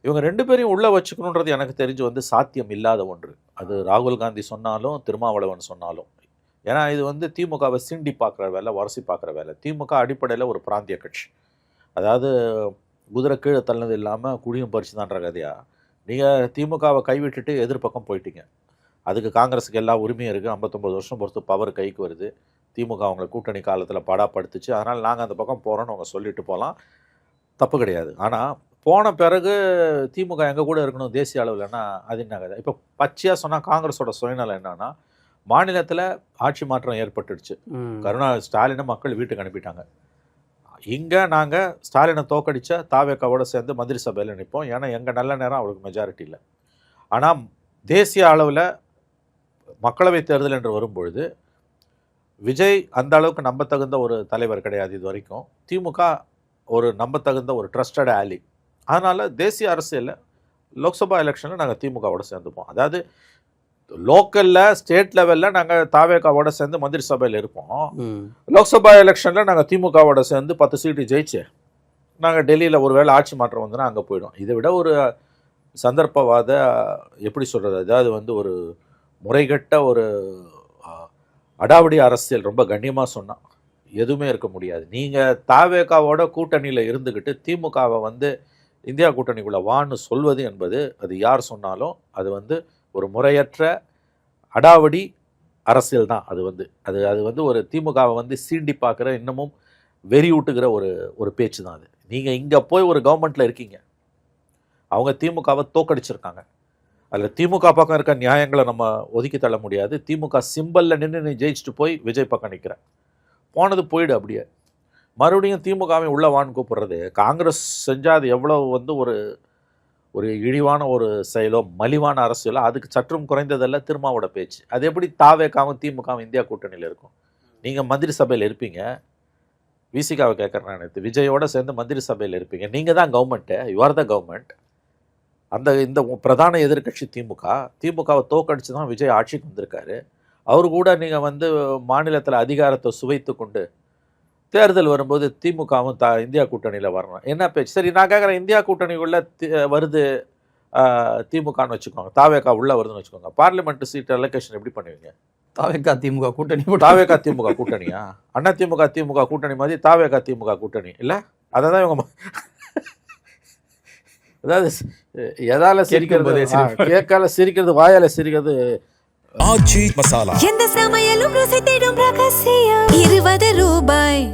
இவங்க 2 பேரையும் உள்ளே வச்சுக்கணுன்றது எனக்கு தெரிஞ்சு வந்து சாத்தியம் இல்லாத ஒன்று. அது ராகுல் காந்தி சொன்னாலும், திருமாவளவன் சொன்னாலும். ஏன்னா இது வந்து திமுகவை சீண்டி பார்க்குற வேலை, உரசி பார்க்குற வேலை. திமுக அடிப்படையில் ஒரு பிராந்திய கட்சி. அதாவது குதிரை கீழே தள்ளினது இல்லாமல் குழியும் பறிச்சு தான்ற கதையா. நீங்கள் திமுகவை கைவிட்டுட்டு எதிர்பக்கம் போயிட்டீங்க. அதுக்கு காங்கிரஸுக்கு எல்லா உரிமையும் இருக்குது. 59 வருஷம் பொறுத்து பவர் கைக்கு வருது. திமுக அவங்களை கூட்டணி காலத்தில் படாப்படுத்துச்சு. அதனால் நாங்கள் அந்த பக்கம் போகிறோன்னு அவங்க சொல்லிட்டு போகலாம், தப்பு கிடையாது. ஆனால் போன பிறகு திமுக எங்கள் கூட இருக்கணும் தேசிய அளவில்னா அது என்ன கதை? இப்போ பச்சையாக சொன்னால் காங்கிரஸோட சுயநலம் என்னன்னா, மாநிலத்தில் ஆட்சி மாற்றம் ஏற்பட்டுடுச்சு. ஸ்டாலினை மக்கள் வீட்டுக்கு அனுப்பிட்டாங்க. இங்கே நாங்கள் ஸ்டாலினை தோக்கடிச்சா தாவேக்காவோட சேர்ந்து மந்திரி சபையில் நிற்போம். ஏன்னா எங்கள் நல்ல நேரம் அவருக்கு மெஜாரிட்டி இல்லை. ஆனால் தேசிய அளவில் மக்களவைத் தேர்தல் என்று வரும்பொழுது விஜய் அந்த அளவுக்கு நம்பத்தகுந்த ஒரு தலைவர் கிடையாது இது வரைக்கும். திமுக ஒரு நம்பத்தகுந்த ஒரு ட்ரஸ்டட் ஆலி. அதனால் தேசிய அரசியலில் லோக்சபா எலெக்ஷனில் நாங்கள் திமுகவோட சேர்ந்துப்போம். அதாவது லோக்கலில் ஸ்டேட் லெவலில் நாங்கள் தாவேக்காவோட சேர்ந்து மந்திரி சபையில் இருப்போம். லோக்சபா எலெக்ஷனில் நாங்கள் திமுகவோட சேர்ந்து 10 சீட்டு ஜெயிச்சு நாங்கள் டெல்லியில் ஒரு வேளை ஆட்சி மாற்றம் வந்துன்னா அங்கே போயிடும். இதை விட ஒரு சந்தர்ப்பவாத எப்படி சொல்கிறது, அதாவது வந்து ஒரு முறைகட்ட ஒரு அடாவடி அரசியல் ரொம்ப கண்ணியமாக சொன்னால் எதுவுமே இருக்க முடியாது. நீங்கள் தாவேக்காவோட கூட்டணியில் இருந்துக்கிட்டு திமுகவை வந்து இந்தியா கூட்டணிக்குள்ளே வான்னு சொல்வது என்பது அது யார் சொன்னாலும் அது வந்து ஒரு முறையற்ற அடாவடி அரசியல் தான். அது வந்து அது வந்து ஒரு திமுகவை வந்து சீண்டி பார்க்குற இன்னமும் வெறியூட்டுகிற ஒரு பேச்சு தான் அது. நீங்கள் இங்கே போய் ஒரு கவர்மெண்ட்டில் இருக்கீங்க, அவங்க திமுகவை தோக்கடிச்சிருக்காங்க. அதில் திமுக பக்கம் இருக்க நியாயங்களை நம்ம ஒதுக்கி தள்ள முடியாது. திமுக சிம்பலில் நின்று நீ ஜெயிச்சுட்டு போய் விஜய் பக்கம் நிற்கிற போனது போயிடு. அப்படியே மறுபடியும் திமுகவை உள்ள வான்னு கூப்பிட்றது காங்கிரஸ் செஞ்சால் அது எவ்வளோ வந்து ஒரு இழிவான ஒரு செயலோ மலிவான அரசியலோ அதுக்கு சற்றும் குறைந்ததல்ல திருமாவோட பேச்சு. அது எப்படி தாவேக்காவும் திமுகவும் இந்தியா கூட்டணியில் இருக்கும்? நீங்கள் மந்திரி சபையில் இருப்பீங்க. விசிகாவை கேட்குறேன் நான், விஜயோட சேர்ந்து மந்திரி சபையில் இருப்பீங்க. நீங்கள் தான் கவர்மெண்ட்டு, யூஆர் த கவர்மெண்ட். இந்த பிரதான எதிர்கட்சி திமுகவை தோக்கடிச்சு தான் விஜய் ஆட்சிக்கு வந்திருக்காரு. அவரு கூட நீங்கள் வந்து மாநிலத்தில் அதிகாரத்தை சுவைத்து கொண்டு தேர்தல் வரும்போது திமுகவும் இந்தியா கூட்டணியில் வரணும் என்ன பேச்சு? சரி, நான் கேட்குறேன், இந்தியா கூட்டணிக்குள்ளே வருது திமுகன்னு வச்சுக்கோங்க, தாவேக்கா உள்ளே வருதுன்னு வச்சுக்கோங்க, பார்லிமெண்ட் சீட் அலோகேஷன் எப்படி பண்ணுவீங்க? தாவேக்கா திமுக கூட்டணி, தாவேக்கா திமுக கூட்டணியா? அண்ணா திமுக கூட்டணி மாதிரி தாவேக்கா திமுக கூட்டணி இல்லை? அதை தான் இவங்க அதாவது எதால சிரிக்கிறது, கேட்கால சிரிக்கிறது, வாயால சிரிக்கிறது. ஆச்சி மசாலா, எந்த சமையலும் ருசி தேடும் ரகசியம். 20 ரூபாய்.